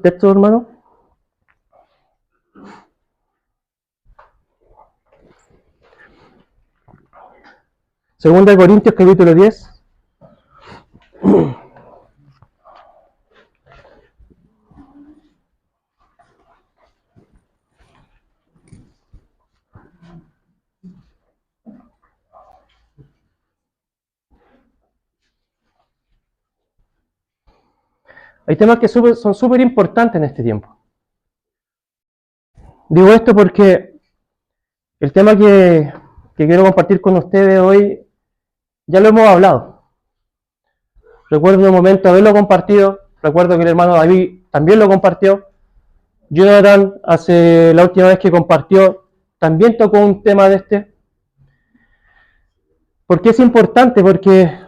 Texto, hermano. Segunda de Corintios, capítulo 10. Hay temas que son súper importantes en este tiempo. Digo esto porque el tema que quiero compartir con ustedes hoy ya lo hemos hablado. Recuerdo un momento haberlo compartido. Recuerdo que el hermano David también lo compartió. Jonathan, hace la última vez que compartió, también tocó un tema de este. ¿Por qué es importante? Porque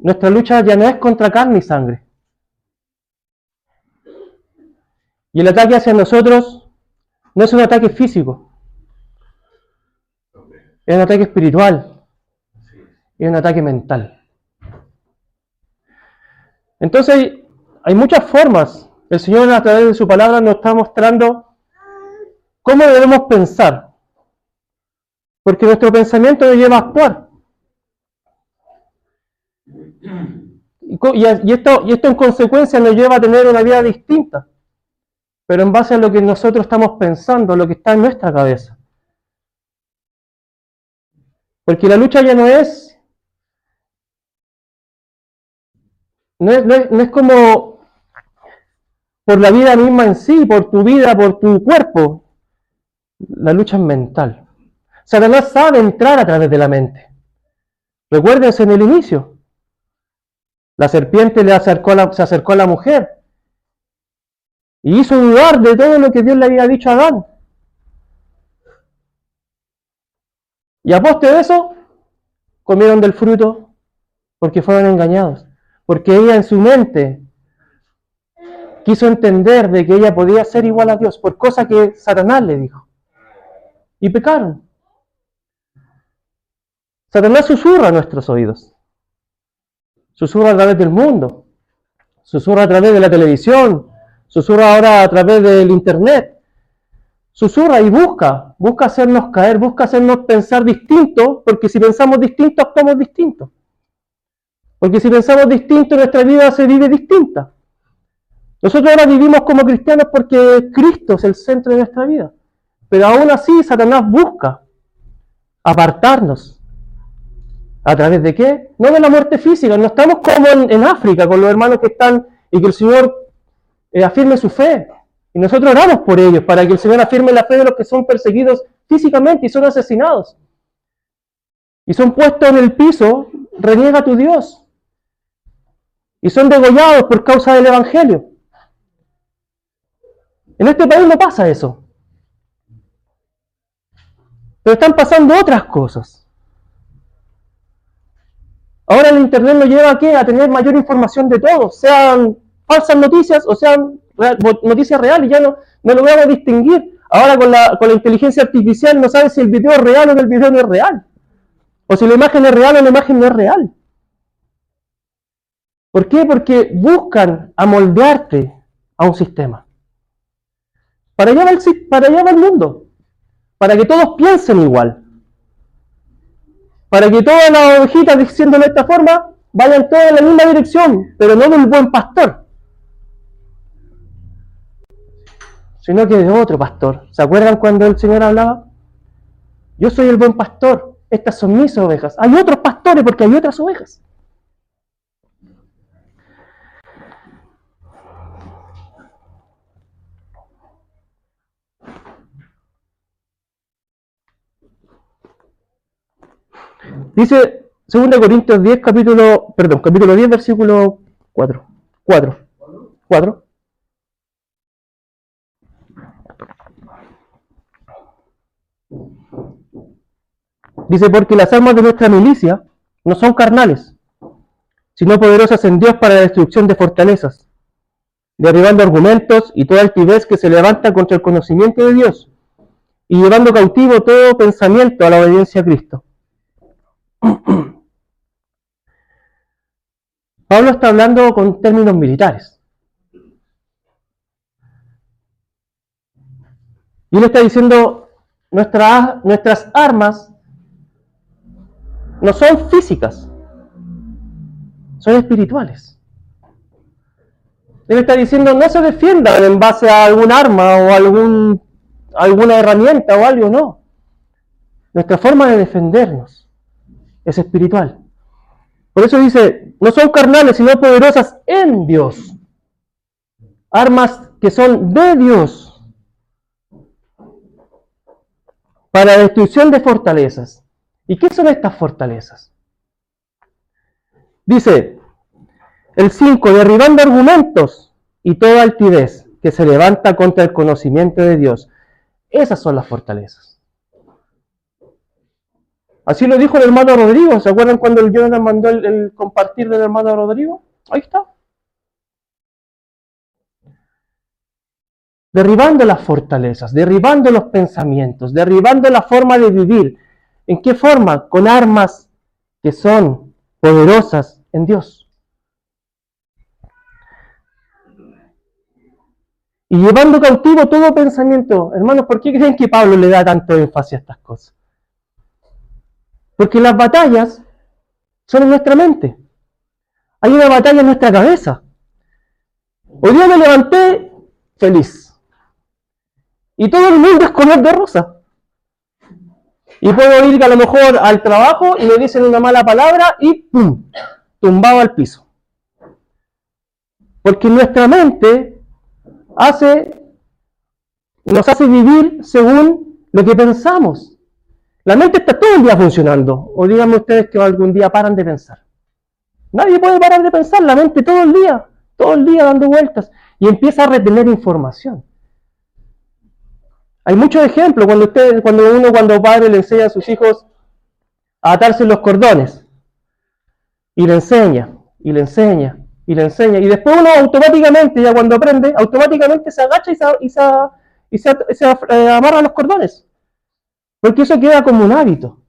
nuestra lucha ya no es contra carne y sangre. Y el ataque hacia nosotros no es un ataque físico. Es un ataque espiritual. Es un ataque mental. Entonces, hay muchas formas. El Señor, a través de su palabra, nos está mostrando cómo debemos pensar. Porque nuestro pensamiento nos lleva a actuar. Y esto en consecuencia nos lleva a tener una vida distinta. Pero en base a lo que nosotros estamos pensando, lo que está en nuestra cabeza. Porque la lucha ya no es como por la vida misma en sí, por tu vida, por tu cuerpo. La lucha es mental. Satanás sabe entrar a través de la mente. Recuérdense en el inicio. La serpiente se acercó a la mujer y hizo dudar de todo lo que Dios le había dicho a Adán. Y aparte de eso, comieron del fruto porque fueron engañados. Porque ella en su mente quiso entender de que ella podía ser igual a Dios por cosa que Satanás le dijo. Y pecaron. Satanás susurra a nuestros oídos. Susurra a través del mundo. Susurra a través de la televisión. Susurra ahora a través del internet. Susurra y busca hacernos caer, busca hacernos pensar distinto, porque si pensamos distinto, actuamos distinto. Porque si pensamos distinto, nuestra vida se vive distinta. Nosotros ahora vivimos como cristianos porque Cristo es el centro de nuestra vida. Pero aún así, Satanás busca apartarnos. ¿A través de qué? No de la muerte física. No estamos como en África, con los hermanos que están, y que el Señor afirme su fe. Y nosotros oramos por ellos, para que el Señor afirme la fe de los que son perseguidos físicamente y son asesinados. Y son puestos en el piso, reniega tu Dios. Y son degollados por causa del Evangelio. En este país no pasa eso. Pero están pasando otras cosas. Ahora el Internet nos lleva ¿a qué? A tener mayor información de todo, sean falsas noticias o sean noticias reales, ya no logramos distinguir. Ahora con la inteligencia artificial no sabes si el video es real o el video no es real. O si la imagen es real o la imagen no es real. ¿Por qué? Porque buscan amoldearte a un sistema. Para allá va el mundo. Para que todos piensen igual. Para que todas las ovejitas, diciéndolo de esta forma, vayan todas en la misma dirección, pero no del buen pastor, sino que de otro pastor. ¿Se acuerdan cuando el Señor hablaba? Yo soy el buen pastor, estas son mis ovejas. Hay otros pastores porque hay otras ovejas. Dice 2 Corintios 10, capítulo 10, versículo 4. 4. Dice, porque las armas de nuestra milicia no son carnales, sino poderosas en Dios para la destrucción de fortalezas, derribando argumentos y toda altivez que se levanta contra el conocimiento de Dios, y llevando cautivo todo pensamiento a la obediencia a Cristo. Pablo está hablando con términos militares. Y él está diciendo, nuestras armas no son físicas, son espirituales. Él está diciendo, no se defiendan en base a algún arma o alguna herramienta o algo, no. Nuestra forma de defendernos es espiritual. Por eso dice, no son carnales, sino poderosas en Dios. Armas que son de Dios para destrucción de fortalezas. ¿Y qué son estas fortalezas? Dice el 5, derribando argumentos y toda altivez que se levanta contra el conocimiento de Dios. Esas son las fortalezas. Así lo dijo el hermano Rodrigo. ¿Se acuerdan cuando el Jonathan mandó el compartir del hermano Rodrigo? Ahí está. Derribando las fortalezas, derribando los pensamientos, derribando la forma de vivir. ¿En qué forma? Con armas que son poderosas en Dios. Y llevando cautivo todo pensamiento. Hermanos, ¿por qué creen que Pablo le da tanto énfasis a estas cosas? Porque las batallas son en nuestra mente. Hay una batalla en nuestra cabeza. Hoy día me levanté feliz. Y todo el mundo es color de rosa. Y puedo ir a lo mejor al trabajo y me dicen una mala palabra y ¡pum! Tumbado al piso. Porque nuestra mente nos hace vivir según lo que pensamos. La mente está todo el día funcionando. O díganme ustedes que algún día paran de pensar. Nadie puede parar de pensar, la mente todo el día dando vueltas. Y empieza a retener información. Hay muchos ejemplos cuando padre le enseña a sus hijos a atarse los cordones. Y le enseña, y le enseña, y le enseña. Y después uno automáticamente, ya cuando aprende, automáticamente se agacha y se amarra los cordones. Porque eso queda como un hábito.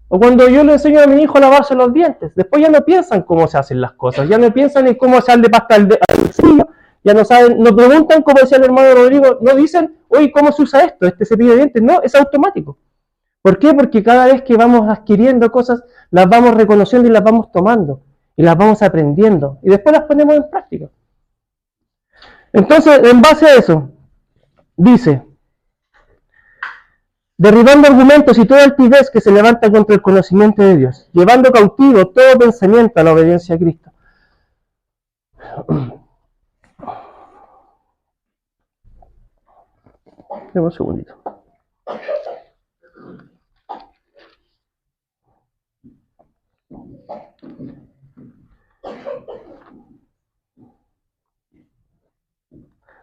O cuando yo le enseño a mi hijo a lavarse los dientes, después ya no piensan cómo se hacen las cosas, ya no piensan en cómo se de pasta al bolsillo, ya no saben, no preguntan, como decía el hermano Rodrigo, no dicen, oye, ¿cómo se usa esto? Este cepillo de dientes, no, es automático. ¿Por qué? Porque cada vez que vamos adquiriendo cosas, las vamos reconociendo y las vamos tomando, y las vamos aprendiendo, y después las ponemos en práctica. Entonces, en base a eso, dice, derribando argumentos y toda altivez que se levanta contra el conocimiento de Dios, llevando cautivo todo pensamiento a la obediencia a Cristo. Dame un segundito.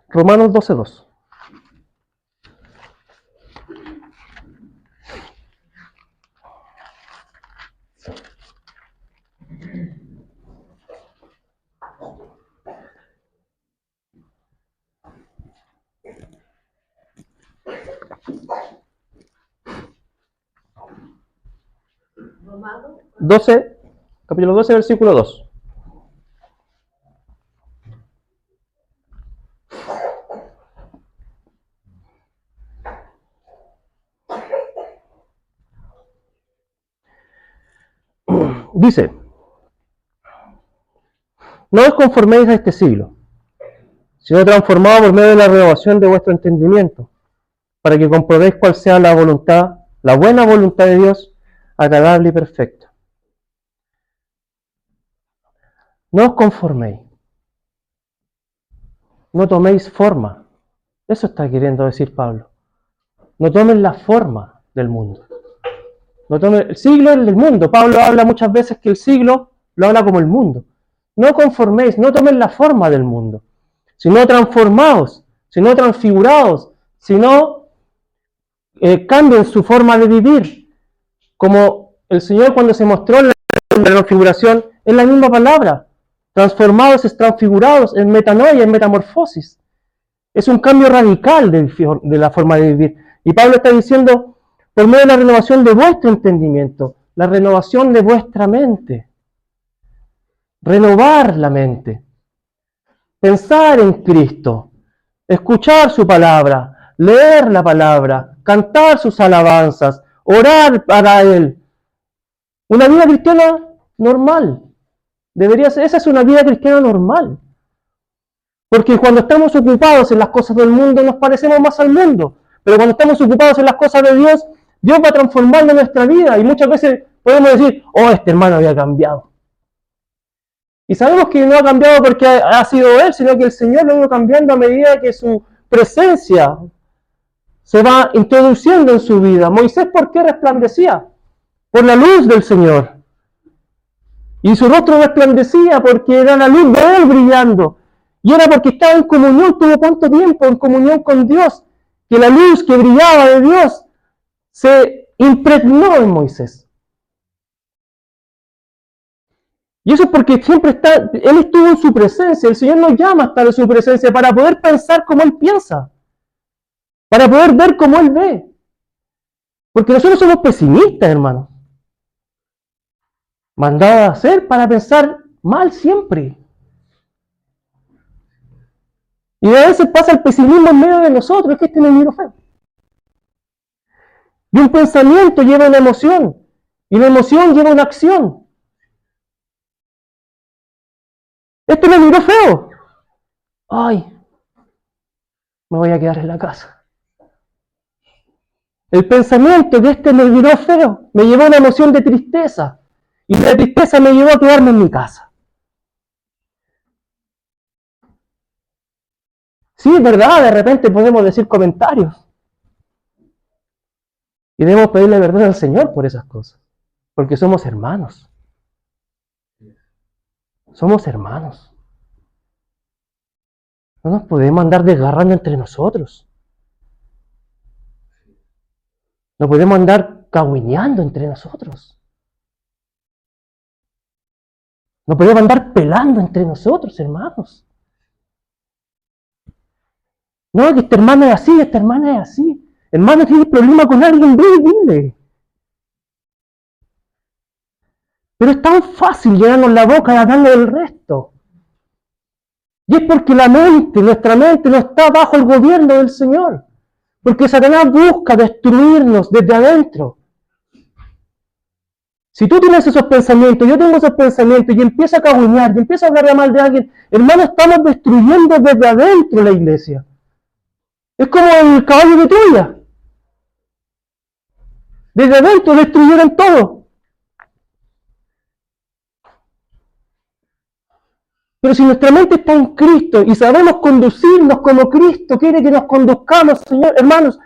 Romanos 12:2. Romanos 12, capítulo 12, versículo 2. Dice, no os conforméis a este siglo, sino transformados por medio de la renovación de vuestro entendimiento, para que comprobéis cuál sea la voluntad, la buena voluntad de Dios, agradable y perfecta. No os conforméis, no toméis forma. Eso está queriendo decir Pablo. No tomen la forma del mundo. El siglo es el mundo. Pablo habla muchas veces que el siglo lo habla como el mundo. No conforméis, no tomen la forma del mundo, sino transformaos, sino transfigurados, sino cambien su forma de vivir. Como el Señor cuando se mostró en la transfiguración, es la misma palabra. Transformados es transfigurados, es metanoia, es metamorfosis. Es un cambio radical de la forma de vivir. Y Pablo está diciendo, por medio de la renovación de vuestro entendimiento, la renovación de vuestra mente. Renovar la mente. Pensar en Cristo. escuchar su palabra, leer la palabra, cantar sus alabanzas, orar para Él. Una vida cristiana normal. Debería ser, esa es una vida cristiana normal. Porque cuando estamos ocupados en las cosas del mundo nos parecemos más al mundo. Pero cuando estamos ocupados en las cosas de Dios, Dios va transformando nuestra vida. Y muchas veces podemos decir, oh, este hermano había cambiado. Y sabemos que no ha cambiado porque ha sido Él, sino que el Señor lo ha ido cambiando a medida que su presencia se va introduciendo en su vida. Moisés, ¿por qué resplandecía? Por la luz del Señor. Y su rostro resplandecía porque era la luz de Él brillando. Y era porque estaba en comunión, tuvo tanto tiempo en comunión con Dios, que la luz que brillaba de Dios se impregnó en Moisés. Y eso es porque siempre Él estuvo en su presencia. El Señor nos llama a estar en su presencia para poder pensar como Él piensa. Para poder ver como Él ve. Porque nosotros somos pesimistas, hermanos. Mandados a hacer para pensar mal siempre. Y a veces pasa el pesimismo en medio de nosotros, es que este enemigo feo. Y un pensamiento lleva una emoción, y la emoción lleva una acción. Este me miró feo. Ay, me voy a quedar en la casa. El pensamiento de este me miró feo me llevó a una emoción de tristeza, y la tristeza me llevó a quedarme en mi casa. Sí, es verdad, de repente podemos decir comentarios. Y debemos pedirle perdón al Señor por esas cosas. Porque somos hermanos. Somos hermanos. No nos podemos andar desgarrando entre nosotros. No podemos andar cagüineando entre nosotros. No podemos andar pelando entre nosotros, hermanos. No, que esta hermana es así, esta hermana es así. Hermano, tienes problema con alguien, ve y dile. Pero es tan fácil llenarnos la boca y hablarle del resto. Y es porque nuestra mente no está bajo el gobierno del Señor. Porque Satanás busca destruirnos desde adentro. Si tú tienes esos pensamientos, yo tengo esos pensamientos y empiezo a cagüinear, y empiezo a hablar mal de alguien, hermano, estamos destruyendo desde adentro la iglesia. Es como el caballo de Troya. Desde adentro destruyeron todo. Pero si nuestra mente está en Cristo y sabemos conducirnos como Cristo quiere que nos conduzcamos, Señor, hermanos,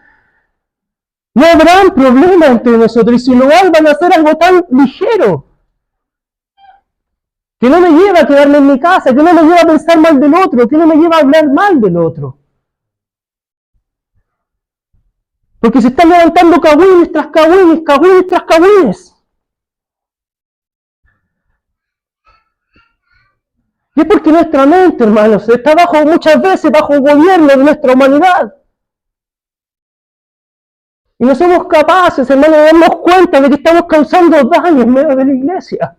no habrán problemas entre nosotros. Y si lo hay, van a ser algo tan ligero que no me lleva a quedarme en mi casa, que no me lleva a pensar mal del otro, que no me lleva a hablar mal del otro. Porque se están levantando cagüines tras cagüines, cagüines tras cagüines. Y es porque nuestra mente, hermanos, está muchas veces bajo el gobierno de nuestra humanidad. Y no somos capaces, hermanos, de darnos cuenta de que estamos causando daño en medio de la iglesia.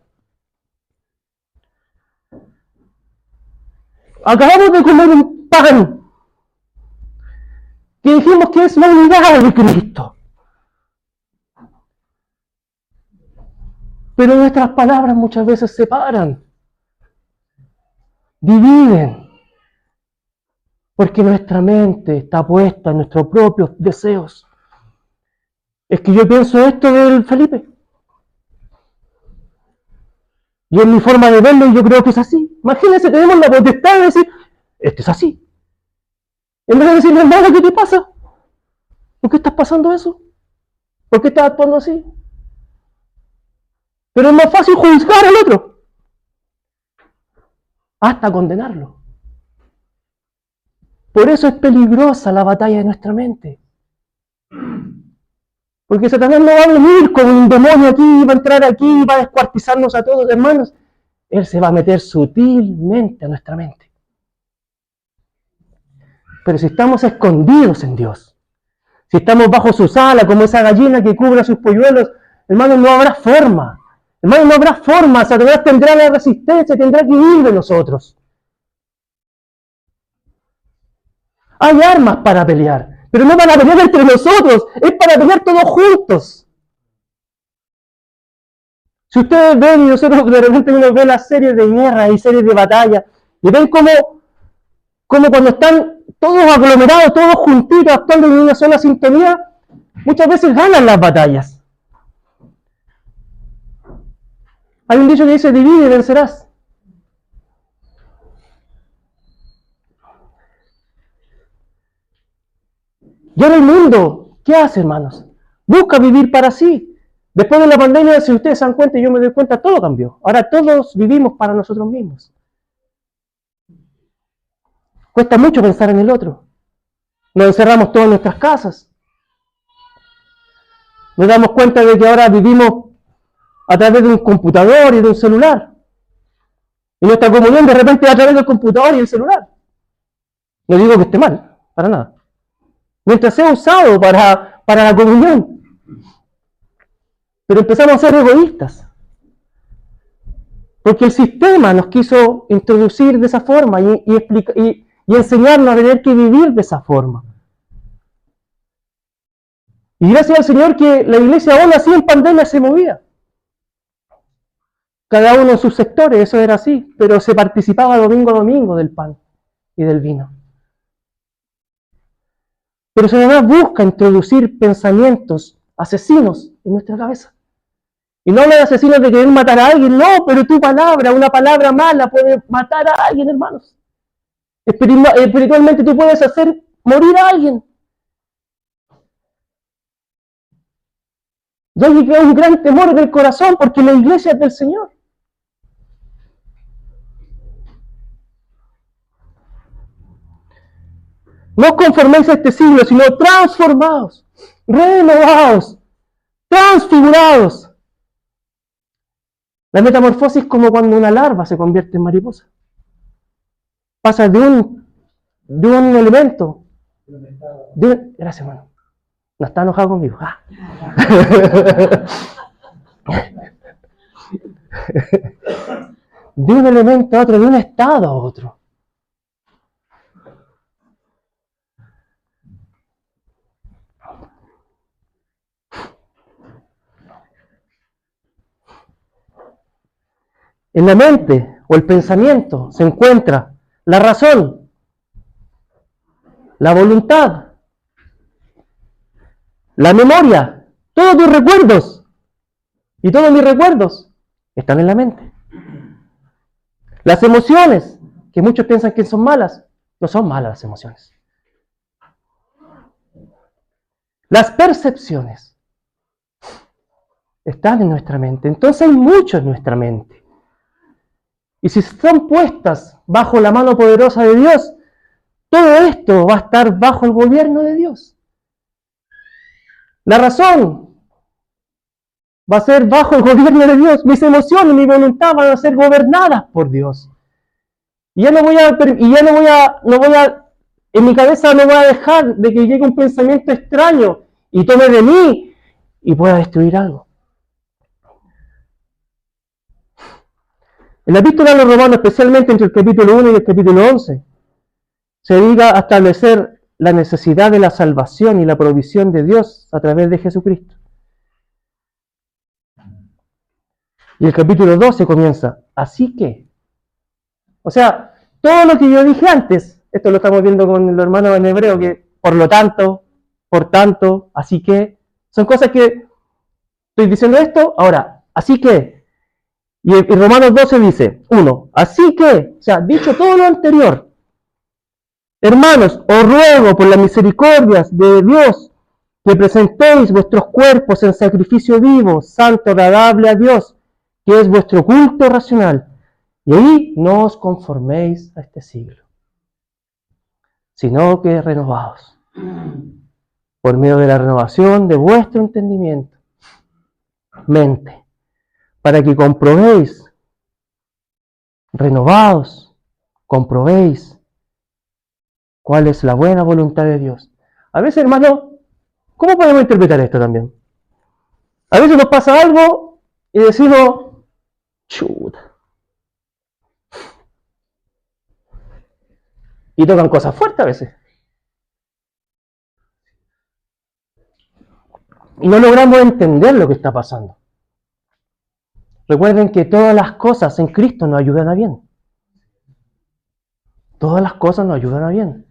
Acabamos de comer un pan que dijimos que es la unidad de Cristo. Pero nuestras palabras muchas veces separan, dividen, porque nuestra mente está puesta en nuestros propios deseos. Es que yo pienso esto del Felipe. Y en mi forma de verlo yo creo que es así. Imagínense, tenemos la potestad de decir, esto es así. En vez de decirle, hermano, ¿qué te pasa? ¿Por qué estás pasando eso? ¿Por qué estás actuando así? Pero es más fácil juzgar al otro. Hasta condenarlo. Por eso es peligrosa la batalla de nuestra mente. Porque Satanás no va a venir con un demonio aquí, va a entrar aquí, va a descuartizarnos a todos, hermanos. Él se va a meter sutilmente a nuestra mente. Pero si estamos escondidos en Dios, si estamos bajo su ala, como esa gallina que cubre a sus polluelos, hermanos, no habrá forma. Hermanos, no habrá forma. Satanás tendrá la resistencia, tendrá que huir de nosotros. Hay armas para pelear, pero no para pelear entre nosotros, es para pelear todos juntos. Si ustedes ven, y nosotros de repente uno ve las series de guerra y series de batalla, y ven como cuando están todos aglomerados, todos juntitos, actuando en una sola sintonía, muchas veces ganan las batallas. Hay un dicho que dice, divide y vencerás. Y ahora el mundo, ¿qué hace, hermanos? Busca vivir para sí. Después de la pandemia, si ustedes se dan cuenta y yo me doy cuenta, todo cambió. Ahora todos vivimos para nosotros mismos. Cuesta mucho pensar en el otro. Nos encerramos todos en nuestras casas. Nos damos cuenta de que ahora vivimos a través de un computador y de un celular. Y nuestra comunión de repente es a través del computador y el celular. No digo que esté mal, para nada. Mientras sea usado para la comunión. Pero empezamos a ser egoístas. Porque el sistema nos quiso introducir de esa forma y enseñarnos a tener que vivir de esa forma. Y gracias al Señor que la iglesia aún así en pandemia se movía. Cada uno en sus sectores, eso era así, pero se participaba domingo a domingo del pan y del vino. Pero Satanás busca introducir pensamientos asesinos en nuestra cabeza. Y no habla de asesinos de querer matar a alguien, no, pero tu palabra, una palabra mala puede matar a alguien, hermanos. Espiritualmente tú puedes hacer morir a alguien. Y hay un gran temor en el corazón porque la iglesia es del Señor. No os conforméis a este siglo, sino transformaos, renovaos, transfigurados. La metamorfosis es como cuando una larva se convierte en mariposa. Pasa de un elemento. Gracias, hermano. No está enojado conmigo. De un elemento a otro, de un estado a otro. En la mente o el pensamiento se encuentra la razón, la voluntad, la memoria, todos tus recuerdos y todos mis recuerdos están en la mente. Las emociones, que muchos piensan que son malas, no son malas las emociones. Las percepciones están en nuestra mente, entonces hay mucho en nuestra mente. Y si están puestas bajo la mano poderosa de Dios, todo esto va a estar bajo el gobierno de Dios. La razón va a ser bajo el gobierno de Dios. Mis emociones, mi voluntad van a ser gobernadas por Dios. Y ya no voy a, en mi cabeza no voy a dejar de que llegue un pensamiento extraño y tome de mí y pueda destruir algo. En la epístola a los Romanos, especialmente entre el capítulo 1 y el capítulo 11, se dedica a establecer la necesidad de la salvación y la provisión de Dios a través de Jesucristo. Y el capítulo 12 comienza, así que, o sea, todo lo que yo dije antes, esto lo estamos viendo con los hermanos en hebreo, que por lo tanto, por tanto, así que, son cosas que estoy diciendo esto, ahora, así que, y Romanos 12 dice, 1, así que, o sea, dicho todo lo anterior, hermanos, os ruego por las misericordias de Dios que presentéis vuestros cuerpos en sacrificio vivo, santo, agradable a Dios, que es vuestro culto racional. Y ahí no os conforméis a este siglo, sino que renovaos por medio de la renovación de vuestro entendimiento, mente, para que comprobéis, renovaos, comprobéis cuál es la buena voluntad de Dios. A veces, hermano, ¿cómo podemos interpretar esto también? A veces nos pasa algo y decimos, chuta. Y tocan cosas fuertes a veces. y no logramos entender lo que está pasando. Recuerden que todas las cosas en Cristo nos ayudan a bien. Todas las cosas nos ayudan a bien.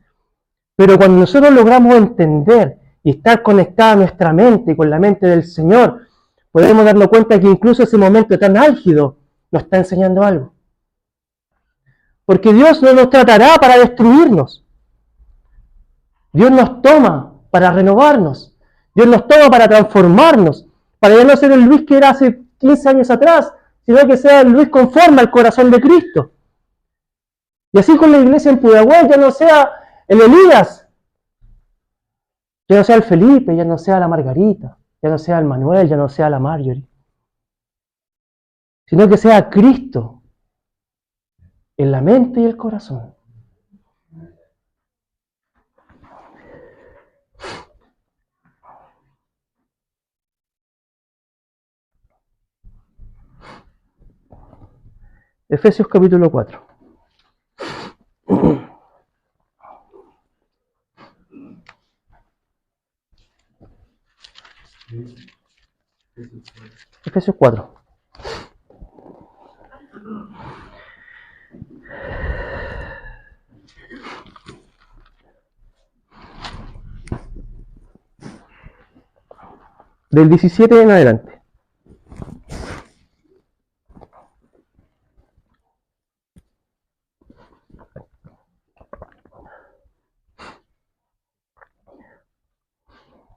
Pero cuando nosotros logramos entender y estar conectada a nuestra mente con la mente del Señor, podemos darnos cuenta que incluso ese momento tan álgido nos está enseñando algo. Porque Dios no nos tratará para destruirnos. Dios nos toma para renovarnos. Dios nos toma para transformarnos. Para ya no ser el Luis que era hace 15 años atrás, sino que sea el Luis conforme al corazón de Cristo. Y así con la iglesia en Pudahuel, ya no sea el Elías, ya no sea el Felipe, ya no sea la Margarita, ya no sea el Manuel, ya no sea la Marjorie, sino que sea Cristo en la mente y el corazón. Efesios capítulo 4. Efesios 4. Del 17 en adelante.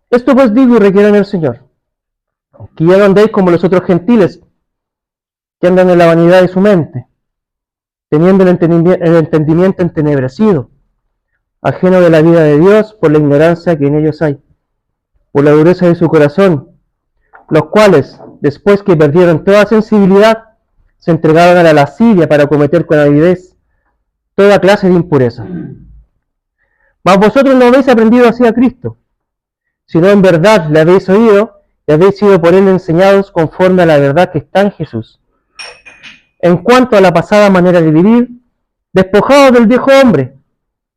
Esto pues digo y requiero en el Señor, que ya no andéis como los otros gentiles, que andan en la vanidad de su mente, teniendo el entendimiento entenebrecido, ajeno de la vida de Dios por la ignorancia que en ellos hay, por la dureza de su corazón, los cuales, después que perdieron toda sensibilidad, se entregaron a la lascivia para cometer con avidez toda clase de impureza. Mas vosotros no habéis aprendido así a Cristo, sino en verdad le habéis oído y habéis sido por él enseñados conforme a la verdad que está en Jesús. En cuanto a la pasada manera de vivir, despojados del viejo hombre,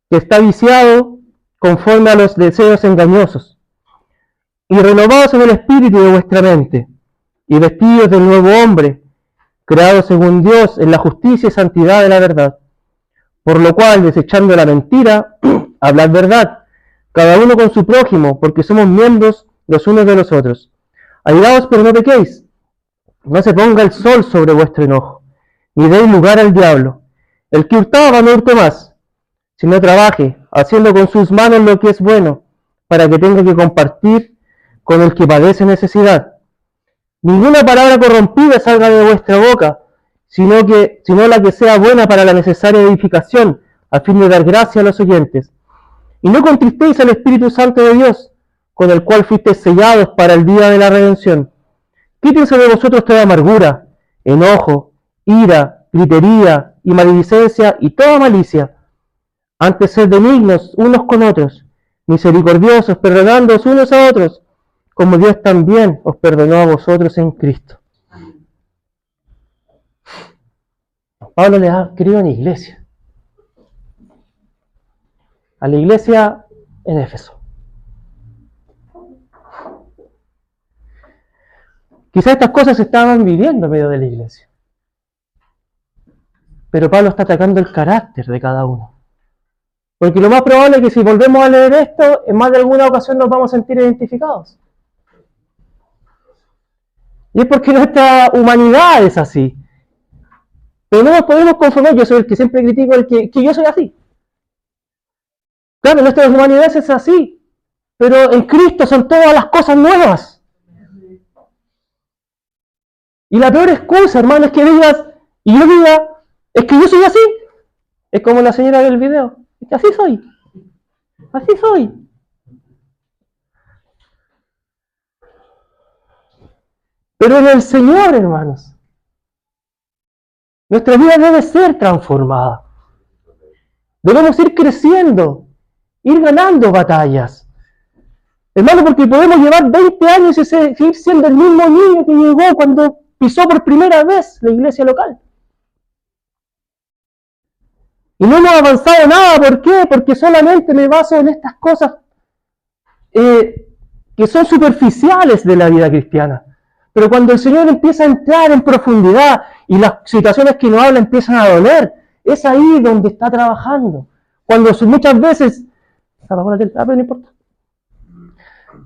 que está viciado conforme a los deseos engañosos, y renovados en el espíritu de vuestra mente, y vestidos del nuevo hombre, creado según Dios en la justicia y santidad de la verdad. Por lo cual, desechando la mentira, hablad verdad, cada uno con su prójimo, porque somos miembros los unos de los otros. Ayudaos, pero no pequéis. No se ponga el sol sobre vuestro enojo, ni deis lugar al diablo. El que hurtaba no hurte más, sino trabaje, haciendo con sus manos lo que es bueno, para que tenga que compartir con el que padece necesidad. Ninguna palabra corrompida salga de vuestra boca, sino la que sea buena para la necesaria edificación, a fin de dar gracia a los oyentes. Y no contristéis al Espíritu Santo de Dios, con el cual fuisteis sellados para el día de la redención. Quítense de vosotros toda amargura, enojo, ira, gritería y maledicencia y toda malicia. Antes sed benignos unos con otros, misericordiosos, perdonándoos unos a otros, como Dios también os perdonó a vosotros en Cristo. Pablo le ha escrito a una iglesia, a la iglesia en Éfeso. Quizás estas cosas se estaban viviendo en medio de la iglesia, pero Pablo está atacando el carácter de cada uno. Porque lo más probable es que si volvemos a leer esto, en más de alguna ocasión nos vamos a sentir identificados. Y es porque nuestra humanidad es así. Pero no nos podemos conformar, yo soy el que siempre critico que yo soy así. Claro, nuestra humanidad es así, pero en Cristo son todas las cosas nuevas. Y la peor excusa, hermano, es que digas, y yo diga, es que yo soy así. Es como la señora del video, es que así soy. Así soy. Pero en el Señor, hermanos, nuestra vida debe ser transformada. Debemos ir creciendo, ir ganando batallas. Hermano, porque podemos llevar 20 años y seguir siendo el mismo niño que llegó cuando pisó por primera vez la iglesia local. Y no hemos avanzado nada. ¿Por qué? Porque solamente me baso en estas cosas que son superficiales de la vida cristiana. Pero cuando el Señor empieza a entrar en profundidad y las situaciones que nos habla empiezan a doler, es ahí donde está trabajando. Cuando muchas veces, pero no importa.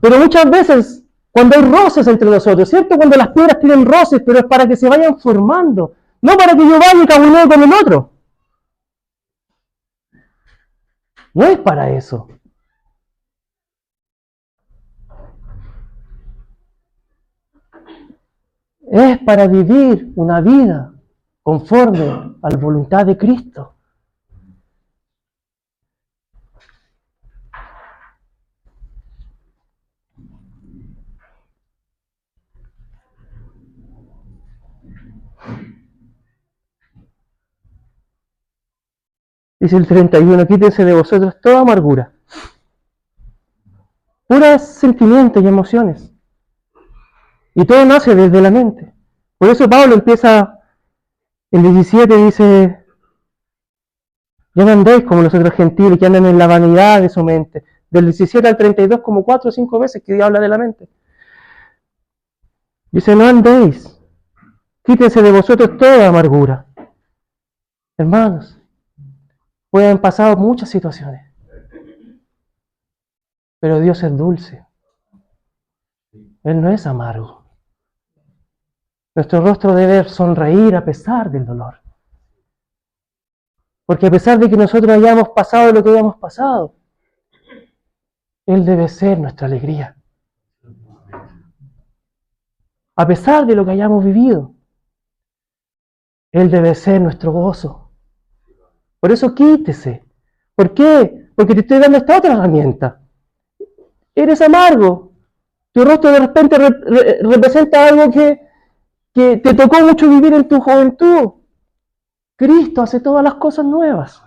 Pero muchas veces, cuando hay roces entre nosotros, ¿cierto? Cuando las piedras tienen roces, pero es para que se vayan formando, no para que yo vaya y cabuleo con el otro. No es para eso. Es para vivir una vida conforme a la voluntad de Cristo. Dice el 31, quítense de vosotros toda amargura, puros sentimientos y emociones. Y todo nace desde la mente. Por eso Pablo empieza, el 17 dice, ya no andéis como los otros gentiles que andan en la vanidad de su mente. Del 17 al 32 como 4 o 5 veces que habla de la mente. Dice, no andéis, quítense de vosotros toda amargura. Hermanos, pueden pasar muchas situaciones, pero Dios es dulce. Él no es amargo. Nuestro rostro debe sonreír a pesar del dolor. Porque a pesar de que nosotros hayamos pasado lo que hayamos pasado, Él debe ser nuestra alegría. A pesar de lo que hayamos vivido, Él debe ser nuestro gozo. Por eso quítese. ¿Por qué? Porque te estoy dando esta otra herramienta. Eres amargo. Tu rostro de repente representa algo que te tocó mucho vivir en tu juventud. Cristo hace todas las cosas nuevas.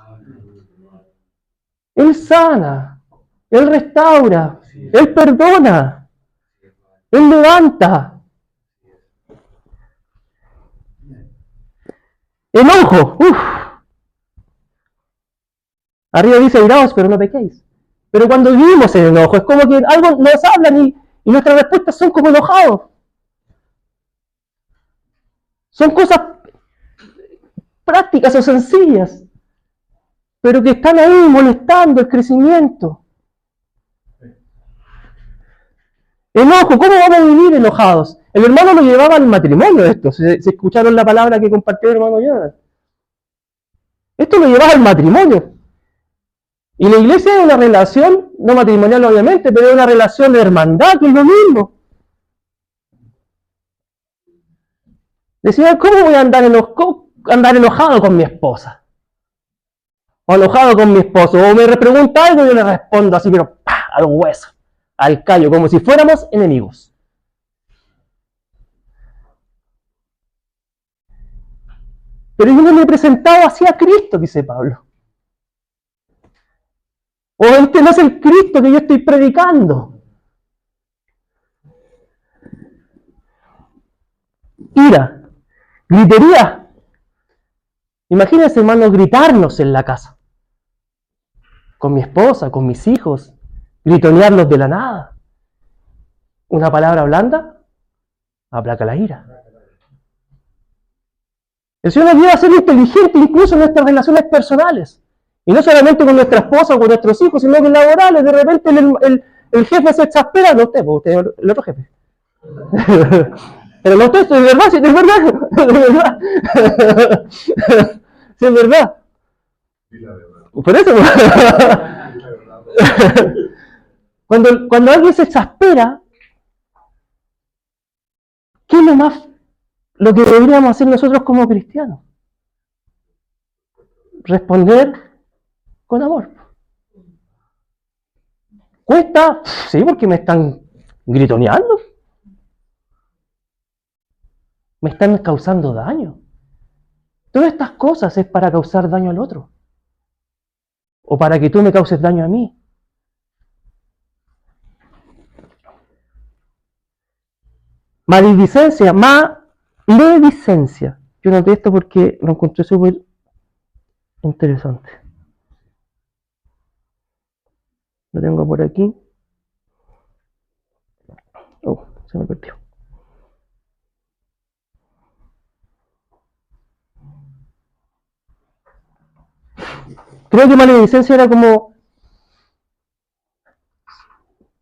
Él sana, Él restaura, Él perdona, Él levanta. Enojo, Arriba dice airaos, pero no pequéis. Pero cuando vivimos el enojo, es como que algo nos hablan y nuestras respuestas son como enojados. Son cosas prácticas o sencillas, pero que están ahí molestando el crecimiento. Enojo, ¿cómo vamos a vivir enojados? El hermano lo llevaba al matrimonio esto, se escucharon la palabra que compartió el hermano Jonathan. Esto lo llevaba al matrimonio. Y la iglesia es una relación, no matrimonial obviamente, pero es una relación de hermandad, que es lo mismo. Decía, ¿cómo voy a andar enojado con mi esposa? O enojado con mi esposo. O me pregunta algo y yo le respondo así, pero ¡pah! Al hueso, al callo, como si fuéramos enemigos. Pero yo no me he presentado así a Cristo, dice Pablo. O este no es el Cristo que yo estoy predicando. Ira, gritería. Imagínense, hermanos, gritarnos en la casa. Con mi esposa, con mis hijos, gritonearlos de la nada. Una palabra blanda aplaca la ira. El Señor nos lleva a ser inteligente incluso en nuestras relaciones personales. Y no solamente con nuestra esposa o con nuestros hijos, sino que en laborales. De repente el jefe se exaspera. No usted, el otro jefe. Pero no usted, es verdad, sí, es verdad. Es verdad. Sí, es verdad. Por eso. Cuando alguien se exaspera, ¿qué es lo que deberíamos hacer nosotros como cristianos? Responder con amor. ¿Cuesta? Sí, porque me están gritoneando. Me están causando daño. Todas estas cosas es para causar daño al otro. O para que tú me causes daño a mí. Maledicencia, maledicencia. Yo noté esto porque lo encontré súper interesante. Lo tengo por aquí. Se me perdió. Creo que maledicencia era como...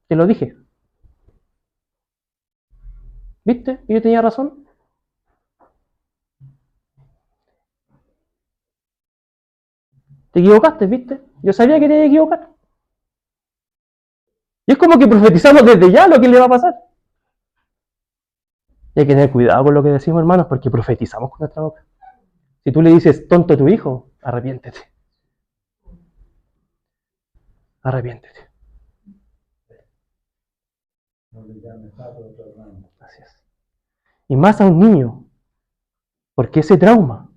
Te lo dije. ¿Viste? Y yo tenía razón. Te equivocaste, ¿viste? Yo sabía que te iba a equivocar. Y es como que profetizamos desde ya lo que le va a pasar. Y hay que tener cuidado con lo que decimos, hermanos, porque profetizamos con nuestra boca. Si tú le dices tonto a tu hijo, arrepiéntete. Arrepiéntete. Así es. Y más a un niño, porque ese trauma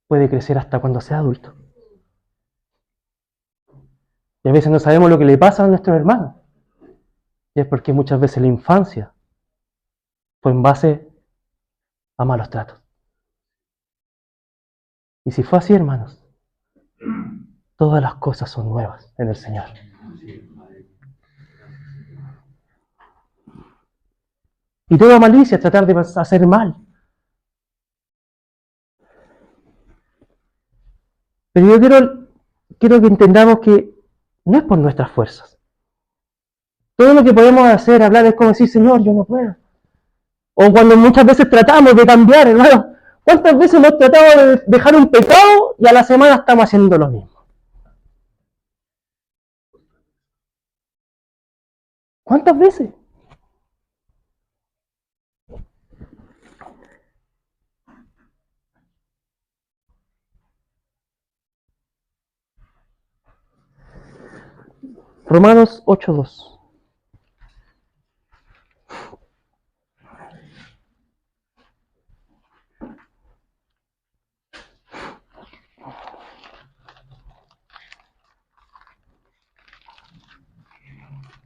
puede crecer hasta cuando sea adulto. Y a veces no sabemos lo que le pasa a nuestros hermanos. Y es porque muchas veces la infancia fue en base a malos tratos. Y si fue así, hermanos, todas las cosas son nuevas en el Señor. Y toda malicia es tratar de hacer mal. Pero yo quiero que entendamos que no es por nuestras fuerzas. Todo lo que podemos hacer, hablar, es como decir, Señor, yo no puedo. O cuando muchas veces tratamos de cambiar, hermano. ¿Cuántas veces hemos tratado de dejar un pecado y a la semana estamos haciendo lo mismo? ¿Cuántas veces? Romanos 8:2.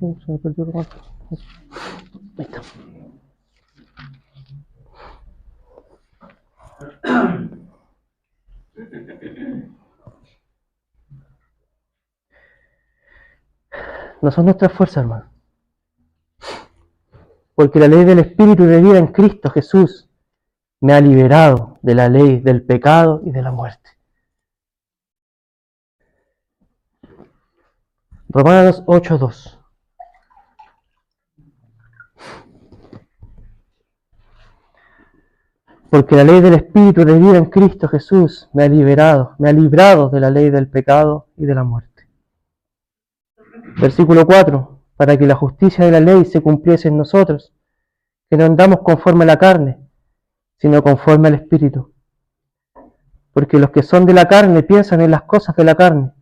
Se me perdió Romanos. Ahí está. No son nuestras fuerzas, hermano. Porque la ley del Espíritu de vida en Cristo Jesús me ha liberado de la ley del pecado y de la muerte. Romanos 8:2. Porque la ley del Espíritu de vida en Cristo Jesús me ha librado de la ley del pecado y de la muerte. Versículo 4. Para que la justicia de la ley se cumpliese en nosotros, que no andamos conforme a la carne, sino conforme al Espíritu. Porque los que son de la carne piensan en las cosas de la carne,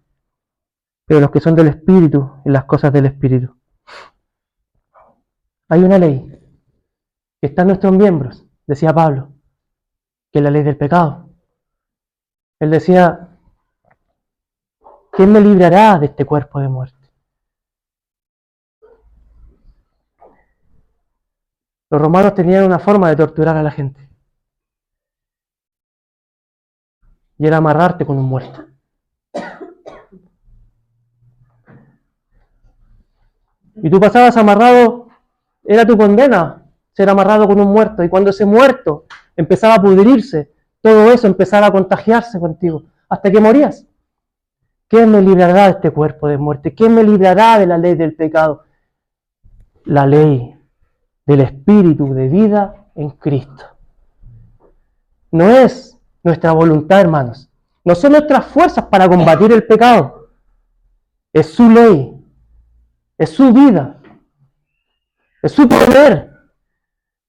pero los que son del Espíritu en las cosas del Espíritu. Hay una ley que está en nuestros miembros, decía Pablo, que es la ley del pecado. Él decía, ¿quién me librará de este cuerpo de muerte? Los romanos tenían una forma de torturar a la gente. Y era amarrarte con un muerto. Y tú pasabas amarrado, era tu condena, ser amarrado con un muerto. Y cuando ese muerto empezaba a pudrirse, todo eso empezaba a contagiarse contigo, hasta que morías. ¿Quién me librará de este cuerpo de muerte? ¿Quién me librará de la ley del pecado? La ley del Espíritu de vida en Cristo. No es nuestra voluntad, hermanos. No son nuestras fuerzas para combatir el pecado. Es su ley. Es su vida. Es su poder.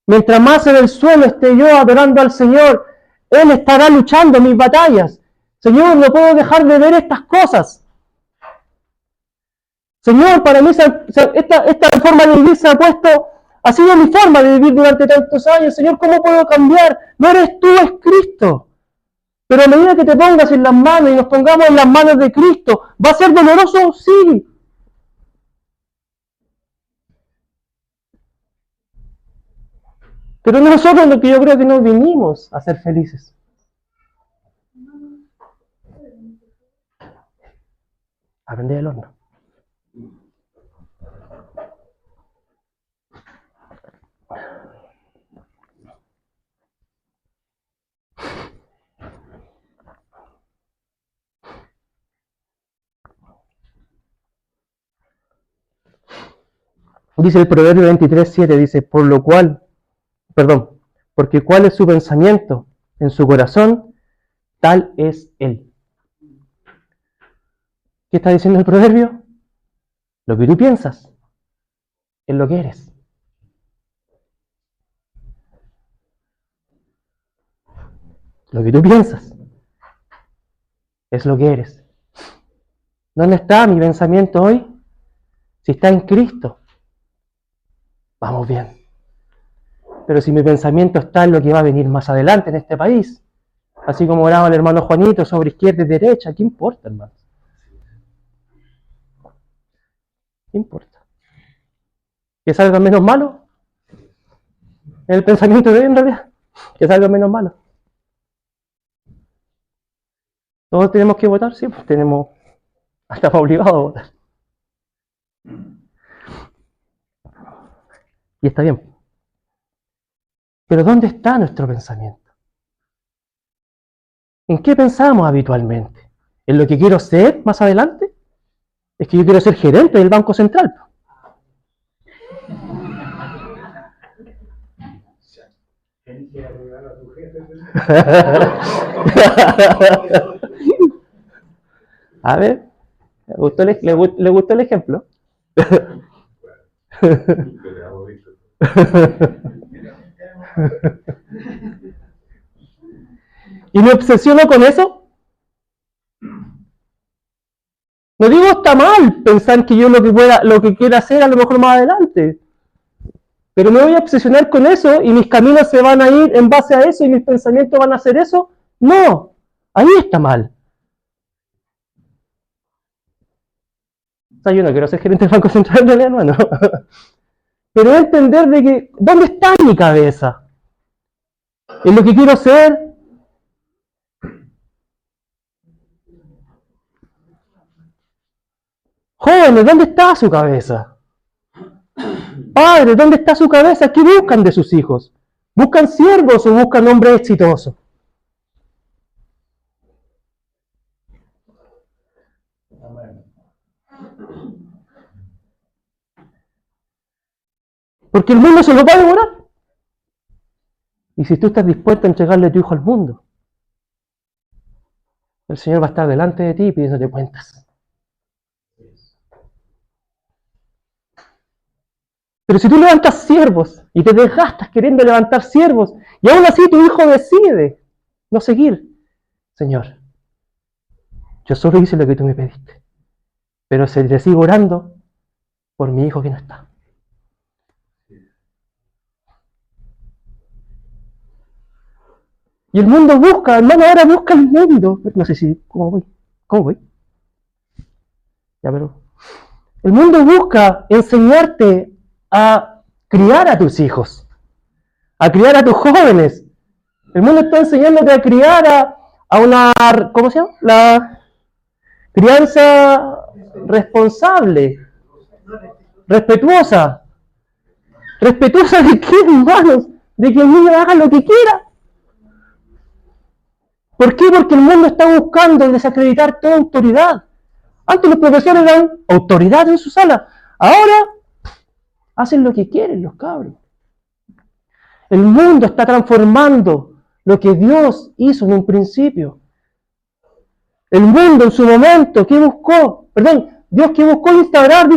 Mientras más en el suelo esté yo adorando al Señor, Él estará luchando mis batallas. Señor, no puedo dejar de ver estas cosas. Señor, para mí esta forma de vivir ha sido mi forma de vivir durante tantos años. Señor, ¿cómo puedo cambiar? No eres tú, es Cristo. Pero a medida que te pongas en las manos y nos pongamos en las manos de Cristo, ¿va a ser doloroso? Sí. Pero nosotros lo que yo creo que nos vinimos a ser felices. Aprende del horno. Dice el Proverbio 23:7, dice, porque cuál es su pensamiento en su corazón, tal es él. ¿Qué está diciendo el Proverbio? Lo que tú piensas es lo que eres. Lo que tú piensas es lo que eres. ¿Dónde está mi pensamiento hoy? Si está en Cristo, vamos bien. Pero si mi pensamiento está en lo que va a venir más adelante en este país, así como oraba el hermano Juanito sobre izquierda y derecha, ¿qué importa, hermano? ¿Qué importa? ¿Que salga menos malo? ¿El pensamiento de hoy en realidad? ¿Que salga menos malo? ¿Todos tenemos que votar? Sí, pues tenemos, hasta obligados a votar. Y está bien. Pero ¿dónde está nuestro pensamiento? ¿En qué pensamos habitualmente? ¿En lo que quiero ser más adelante? Es que yo quiero ser gerente del Banco Central. A ver, ¿le gustó el ejemplo? ¿Y me obsesiono con eso? No digo está mal pensar que yo lo que quiera hacer a lo mejor más adelante. Pero me voy a obsesionar con eso y mis caminos se van a ir en base a eso y mis pensamientos van a hacer eso. No, ahí está mal. O sea, yo no quiero ser gerente del Banco Central de hermano. Pero entender de que, ¿dónde está mi cabeza? ¿En lo que quiero ser? Jóvenes, ¿dónde está su cabeza? Padres, ¿dónde está su cabeza? ¿Qué buscan de sus hijos? ¿Buscan siervos o buscan hombres exitosos? Porque el mundo se lo va a devorar. Y si tú estás dispuesto a entregarle a tu hijo al mundo, el Señor va a estar delante de ti y pidiéndote cuentas. Pero si tú levantas siervos y te desgastas queriendo levantar siervos y aún así tu hijo decide no seguir, Señor, yo solo hice lo que tú me pediste, pero te sigo orando por mi hijo que no está. Y el mundo busca, hermano, ahora busca el mundo. No sé si, ¿cómo voy? Ya, pero el mundo busca enseñarte a criar a tus hijos, a criar a tus jóvenes. El mundo está enseñándote a criar a una, ¿cómo se llama? La crianza responsable, respetuosa. ¿Respetuosa de qué, hermanos? De que el niño haga lo que quiera. ¿Por qué? Porque el mundo está buscando desacreditar toda autoridad. Antes los profesores eran autoridad en su sala. Ahora hacen lo que quieren los cabros. El mundo está transformando lo que Dios hizo en un principio. El mundo en su momento, ¿qué buscó? Dios que buscó instaurar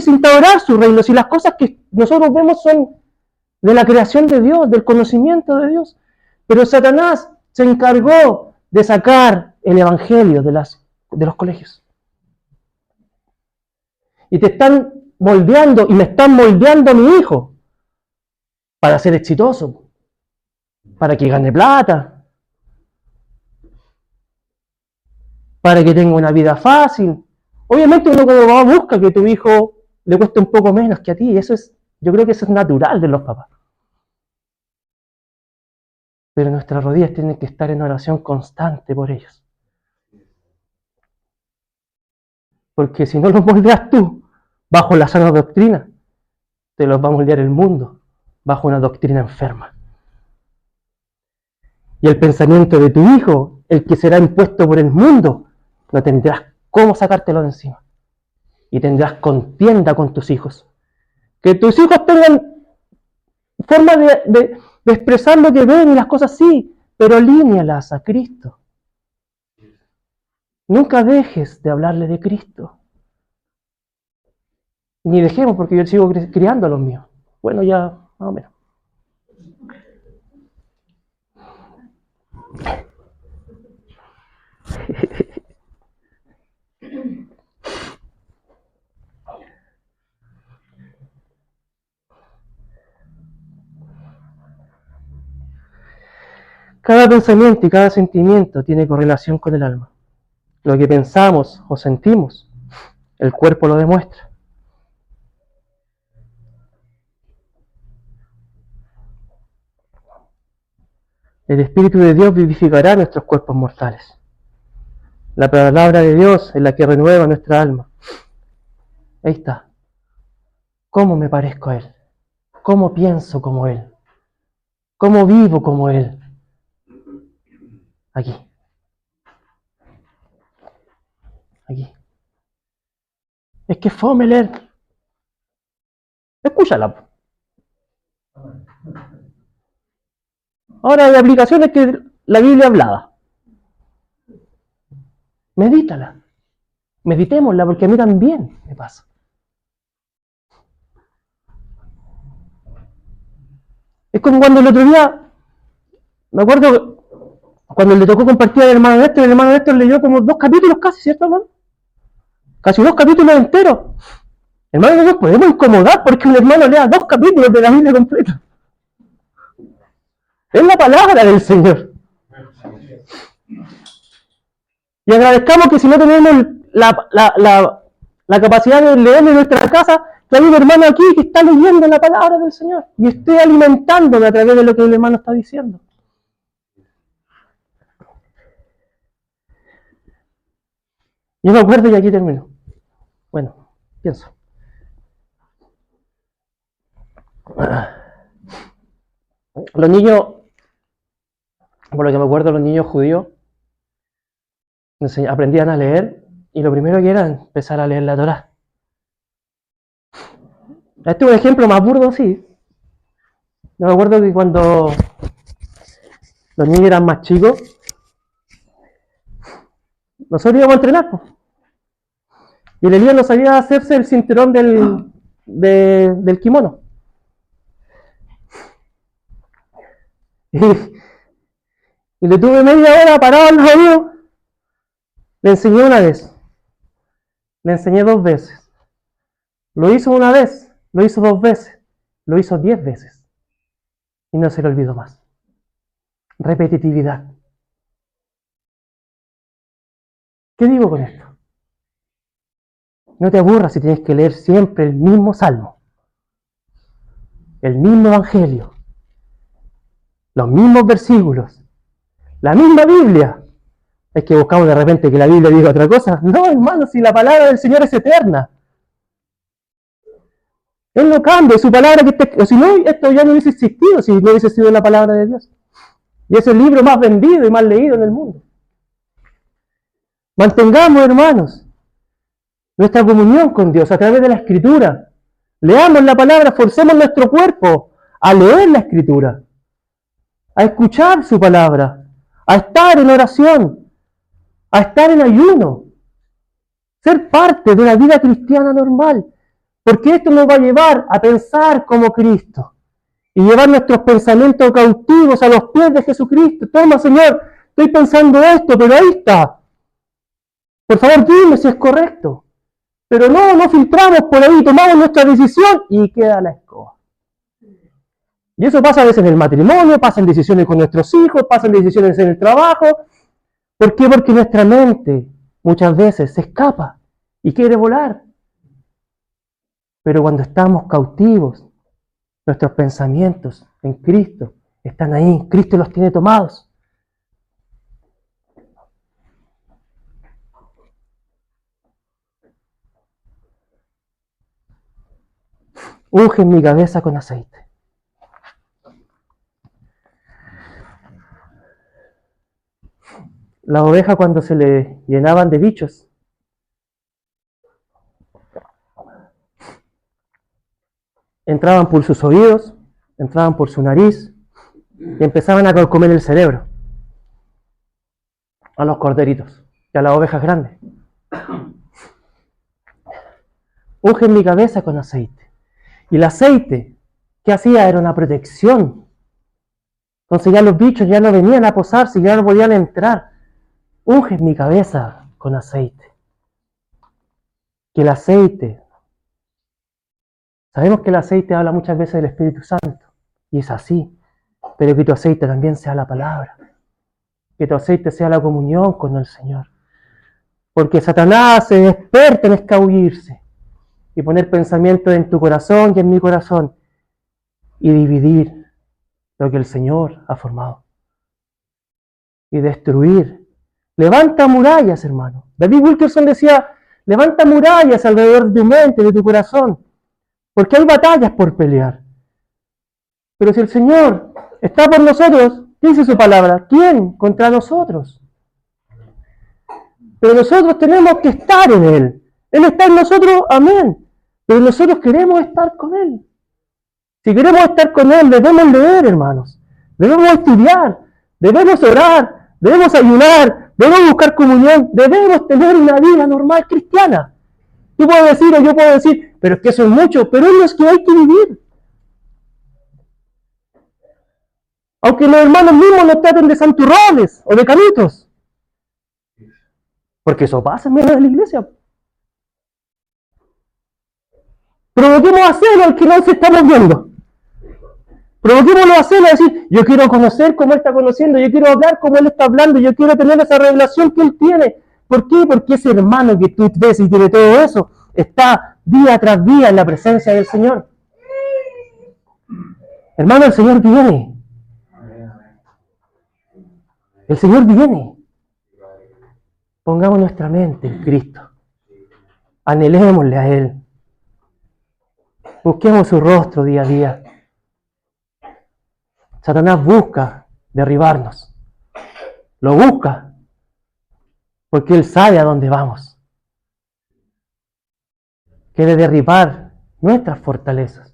su reino. Si las cosas que nosotros vemos son de la creación de Dios, del conocimiento de Dios. Pero Satanás se encargó de sacar el evangelio de los colegios. Y te están moldeando, y me están moldeando a mi hijo para ser exitoso, para que gane plata, para que tenga una vida fácil. Obviamente uno como mamá busca que tu hijo le cueste un poco menos que a ti, yo creo que eso es natural de los papás. Pero nuestras rodillas tienen que estar en oración constante por ellos. Porque si no los moldeas tú bajo la sana doctrina, te los va a moldear el mundo bajo una doctrina enferma. Y el pensamiento de tu hijo, el que será impuesto por el mundo, no tendrás cómo sacártelo de encima. Y tendrás contienda con tus hijos. Que tus hijos tengan forma de expresar lo que ven y las cosas sí, pero alíñalas a Cristo. Nunca dejes de hablarle de Cristo. Ni dejemos, porque yo sigo criando a los míos. Bueno, ya, más o menos. Cada pensamiento y cada sentimiento tiene correlación con el alma. Lo que pensamos o sentimos, el cuerpo lo demuestra. El Espíritu de Dios vivificará nuestros cuerpos mortales. La palabra de Dios es la que renueva nuestra alma. Ahí está. ¿Cómo me parezco a Él? ¿Cómo pienso como Él? ¿Cómo vivo como Él? Aquí. Aquí. Es que fome leer. Escúchala. Ahora hay aplicaciones que la Biblia hablaba. Medítala. Meditémosla, porque a mí también me pasa. Es como cuando el otro día, me acuerdo cuando le tocó compartir al hermano Néstor, el hermano Néstor leyó como 2 capítulos casi, ¿cierto, hermano? Casi 2 capítulos enteros. Hermano, no nos podemos incomodar porque un hermano lea 2 capítulos de la Biblia completa. Es la palabra del Señor. Y agradezcamos que si no tenemos la capacidad de leer en nuestra casa, que hay un hermano aquí que está leyendo la palabra del Señor y esté alimentándome a través de lo que el hermano está diciendo. Yo me acuerdo y aquí termino. Bueno, pienso. Los niños, por lo que me acuerdo, los niños judíos aprendían a leer y lo primero que era empezar a leer la Torá. Este es un ejemplo más burdo, sí. Yo me acuerdo que cuando los niños eran más chicos, nosotros íbamos a entrenar, pues. Y el Elías no sabía hacerse el cinturón del kimono. Y le tuve media hora parado en los oídos. Le enseñé una vez. Le enseñé 2 veces. Lo hizo una vez. Lo hizo 2 veces. Lo hizo 10 veces. Y no se le olvidó más. Repetitividad. ¿Qué digo con esto? No te aburras si tienes que leer siempre el mismo salmo, el mismo evangelio, los mismos versículos, la misma Biblia. Es que buscamos de repente que la Biblia diga otra cosa. No, hermano, si la palabra del Señor es eterna. Él no cambia, su palabra que está, si no, esto ya no hubiese existido si no hubiese sido la palabra de Dios. Y es el libro más vendido y más leído en el mundo. Mantengamos, hermanos, nuestra comunión con Dios a través de la Escritura. Leamos la palabra, forcemos nuestro cuerpo a leer la Escritura, a escuchar su palabra, a estar en oración, a estar en ayuno, ser parte de una vida cristiana normal, porque esto nos va a llevar a pensar como Cristo y llevar nuestros pensamientos cautivos a los pies de Jesucristo. Toma, Señor, estoy pensando esto, pero ahí está. Por favor, dime si es correcto. Pero no filtramos por ahí, tomamos nuestra decisión y queda la escoba. Y eso pasa a veces en el matrimonio, pasa en decisiones con nuestros hijos, pasa en decisiones en el trabajo. ¿Por qué? Porque nuestra mente muchas veces se escapa y quiere volar. Pero cuando estamos cautivos, nuestros pensamientos en Cristo están ahí, Cristo los tiene tomados. Unge mi cabeza con aceite. La oveja cuando se le llenaban de bichos, entraban por sus oídos, entraban por su nariz y empezaban a comer el cerebro a los corderitos y a las ovejas grandes. Ungen mi cabeza con aceite. Y el aceite, ¿qué hacía? Era una protección. Entonces ya los bichos ya no venían a posarse, ya no podían entrar. Ungen mi cabeza con aceite. Que el aceite, sabemos que el aceite habla muchas veces del Espíritu Santo, y es así, pero que tu aceite también sea la palabra, que tu aceite sea la comunión con el Señor, porque Satanás es experto en escabullirse y poner pensamientos en tu corazón y en mi corazón y dividir lo que el Señor ha formado y destruir. Levanta murallas, hermano. David Wilkerson decía, levanta murallas alrededor de tu mente, de tu corazón, porque hay batallas por pelear. Pero si el Señor está por nosotros, ¿qué dice su palabra? ¿Quién contra nosotros? Pero nosotros tenemos que estar en Él. Él está en nosotros, amén. Pero nosotros queremos estar con Él. Si queremos estar con Él, debemos leer, hermanos. Debemos estudiar, debemos orar, debemos ayunar, debemos buscar comunión, debemos tener una vida normal cristiana. Tú puedes decir, o yo puedo decir, pero es que eso es mucho, pero es lo que hay que vivir. Aunque los hermanos mismos nos traten de santurrones o de canitos. Porque eso pasa en medio de la iglesia. Provoquemos a hacerlo al que no se está moviendo. Provoquémoslo a hacerlo, a decir, yo quiero conocer cómo él está conociendo, yo quiero hablar como él está hablando, yo quiero tener esa revelación que él tiene. ¿Por qué? Porque ese hermano que tú ves y tiene todo eso, está día tras día en la presencia del Señor. Hermano, el Señor viene. El Señor viene. Pongamos nuestra mente en Cristo. Anhelémosle a Él. Busquemos su rostro día a día. Satanás busca derribarnos. Lo busca porque él sabe a dónde vamos. Quiere derribar nuestras fortalezas,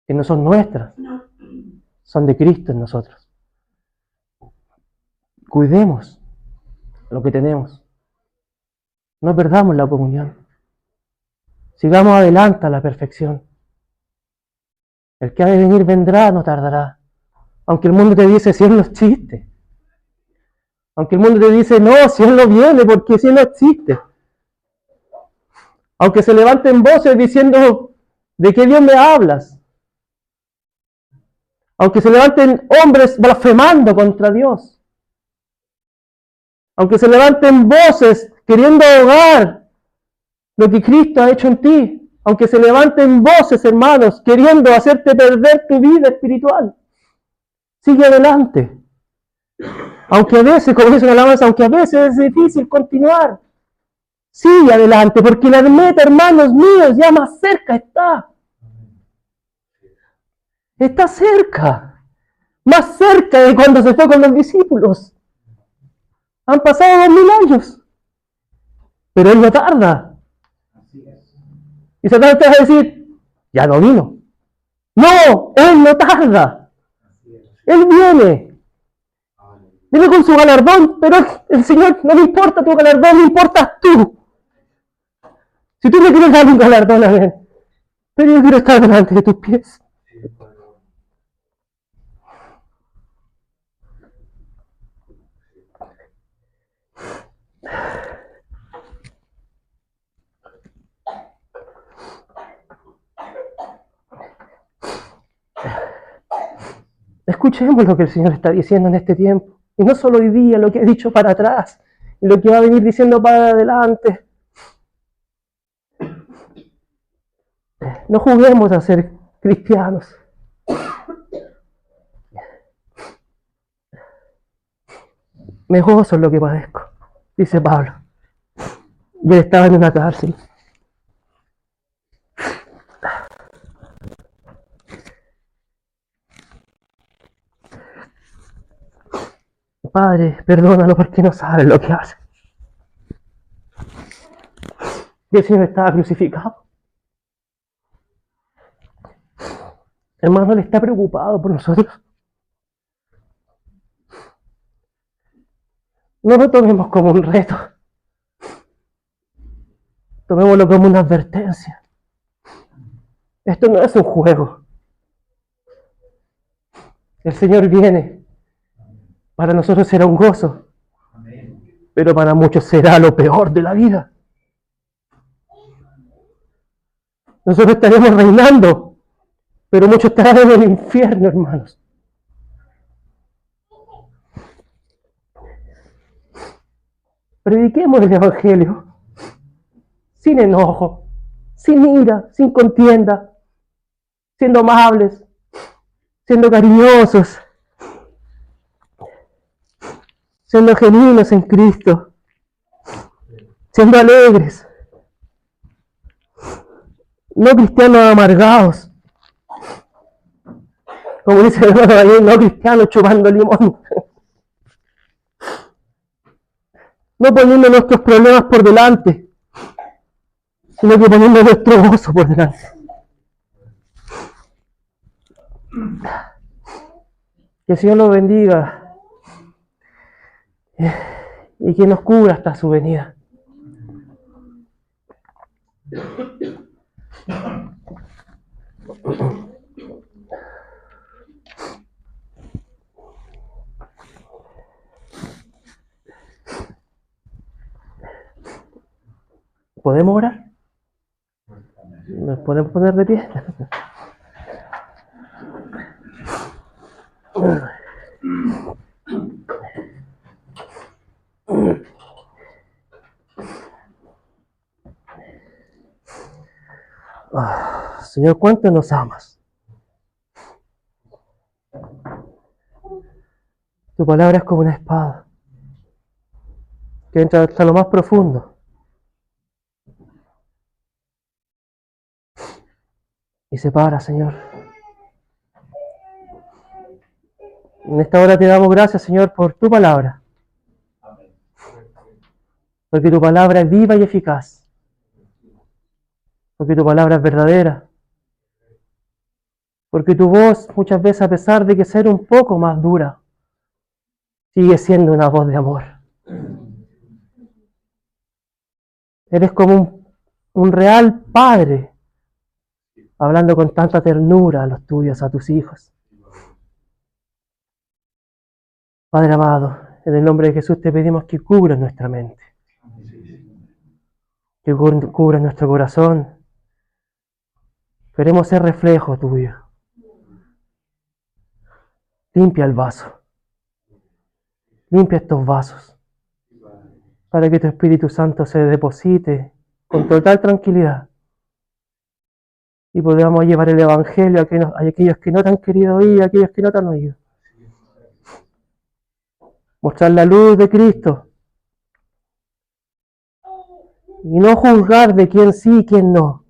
que no son nuestras, son de Cristo en nosotros. Cuidemos lo que tenemos. No perdamos la comunión. Sigamos adelante a la perfección. El que ha de venir vendrá, no tardará. Aunque el mundo te dice, si Él no existe. Aunque el mundo te dice, no, si Él no viene, porque si Él no existe. Aunque se levanten voces diciendo, ¿de qué Dios me hablas? Aunque se levanten hombres blasfemando contra Dios. Aunque se levanten voces queriendo ahogar lo que Cristo ha hecho en ti. Aunque se levanten voces, hermanos, queriendo hacerte perder tu vida espiritual. Sigue adelante. Aunque a veces, como dice la alabanza, aunque a veces es difícil continuar. Sigue adelante, porque la meta, hermanos míos, ya más cerca está. Está cerca. Más cerca de cuando se fue con los discípulos. Han pasado 2000 años. Pero Él no tarda. Y Satanás te va a decir, ya no vino. No, Él no tarda. Él viene. Viene con su galardón, pero el Señor no le importa tu galardón, le importas tú. Si tú me quieres dar un galardón, amén. Pero yo quiero estar delante de tus pies. Escuchemos lo que el Señor está diciendo en este tiempo. Y no solo hoy día, lo que ha dicho para atrás, y lo que va a venir diciendo para adelante. No juguemos a ser cristianos. Me gozo en lo que padezco, dice Pablo. Y él estaba en una cárcel. Padre, perdónalo porque no sabe lo que hace. Y el Señor estaba crucificado. Hermano, Él está preocupado por nosotros. No lo tomemos como un reto. Tomémoslo como una advertencia. Esto no es un juego. El Señor viene. Para nosotros será un gozo, pero para muchos será lo peor de la vida. Nosotros estaremos reinando, pero muchos estarán en el infierno, hermanos. Prediquemos el Evangelio sin enojo, sin ira, sin contienda, siendo amables, siendo cariñosos, siendo genuinos en Cristo, siendo alegres, no cristianos amargados, como dice el hermano Daniel, no cristianos chupando limón, no poniendo nuestros problemas por delante, sino que poniendo nuestro gozo por delante. Que el Señor nos bendiga y que nos cubra hasta su venida. ¿Podemos orar? ¿Nos podemos poner de pie? Señor, ¿cuánto nos amas? Tu palabra es como una espada que entra hasta lo más profundo y separa, Señor. En esta hora te damos gracias, Señor, por tu palabra. Porque tu palabra es viva y eficaz. Porque tu palabra es verdadera. Porque tu voz, muchas veces, a pesar de que ser un poco más dura, sigue siendo una voz de amor. Eres como un real padre, hablando con tanta ternura a los tuyos, a tus hijos. Padre amado, en el nombre de Jesús te pedimos que cubras nuestra mente, que cubras nuestro corazón. Queremos ser reflejo tuyo. Limpia el vaso. Limpia estos vasos, para que tu Espíritu Santo se deposite con total tranquilidad y podamos llevar el Evangelio a aquellos que no te han querido oír, a aquellos que no te han oído. Mostrar la luz de Cristo y no juzgar de quién sí y quién no.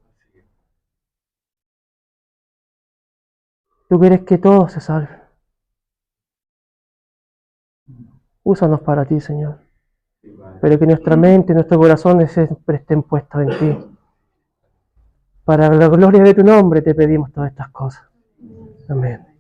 Tú quieres que todos se salven. Úsanos para ti, Señor, pero que nuestra mente y nuestro corazón siempre estén puestos en ti. Para la gloria de tu nombre te pedimos todas estas cosas. Amén.